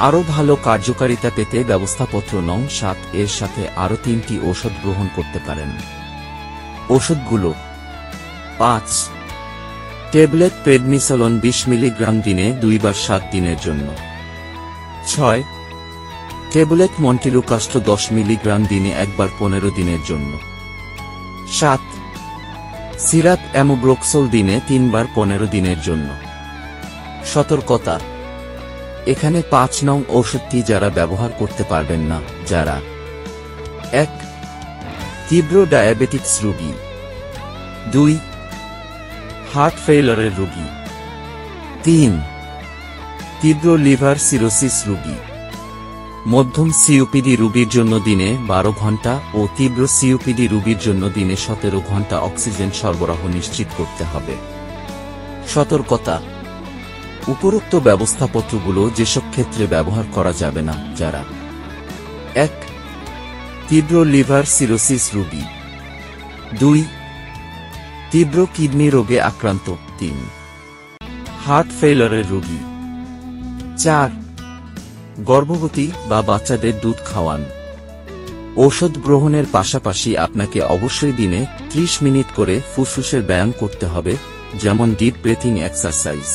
আরও ভালো কার্যকারিতা পেতে ব্যবস্থাপত্র নং 7 এর সাথে আরও 3টি ঔষধ গ্রহণ করতে পারেন। ওষুধগুলো: 5 ট্যাবলেট প্রেডনিসোলন 20 মিলিগ্রাম দিনে 2 বার 7 দিনের জন্য। 6 ট্যাবলেট মন্টিলুকাস্ট 10 মিলিগ্রাম দিনে 1 বার 15 দিনের জন্য। 7 সিরাপ অ্যামোব্রোক্সোল দিনে 3 বার 15 দিনের জন্য। সতর্কতা: এখানে 5 নং ঔষধটি যারা ব্যবহার করতে পারবেন না, যারা 1 তীব্র ডায়াবেটিকস রোগী, 2 হার্ট ফেইলারের রোগী, 3 তীব্র লিভার সিরোসিস রোগী। মধ্যম সিওপিডি রোগীর জন্য দিনে 12 ঘন্টা ও তীব্র সিওপিডি রোগীর জন্য দিনে 17 ঘন্টা অক্সিজেন সরবরাহ নিশ্চিত করতে হবে। সতর্কতা: উপরোক্ত ব্যবস্থাপত্রগুলো যেসব ক্ষেত্রে ব্যবহার করা যাবে না, যারা 1 তীব্র লিভার সিরোসিস রোগী, 2 তীব্র কিডনি রোগে আক্রান্ত, 3 হার্ট ফেইলারের রোগী, 4 গর্ভবতী বা বাচ্চাদের দুধ খাওয়ান। ঔষধ গ্রহণের পাশাপাশি আপনাকে অবশ্যই দিনে 30 মিনিট করে ফুসফুসের ব্যায়াম করতে হবে, যেমন ডিপ ব্রেথিং এক্সারসাইজ।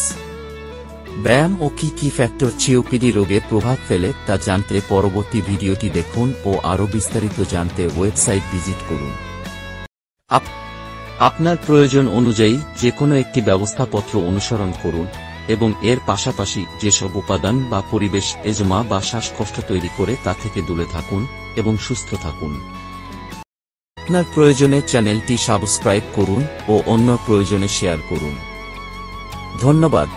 ব্যায়াম ও কি কি ফ্যাক্টর সিওপিডি রোগে প্রভাব ফেলে তা জানতে পরবর্তী ভিডিওটি দেখুন ও আরও বিস্তারিত জানতে ওয়েবসাইট ভিজিট করুন। আপনার প্রয়োজন অনুযায়ী যে কোনো একটি ব্যবস্থাপত্র অনুসরণ করুন এবং এর পাশাপাশি যেসব উপাদান বা পরিবেশ এজমা বা শ্বাসকষ্ট তৈরি করে তা থেকে দূরে থাকুন এবং সুস্থ থাকুন। আপনার প্রয়োজনে চ্যানেলটি সাবস্ক্রাইব করুন ও অন্য প্রয়োজনে শেয়ার করুন। ধন্যবাদ।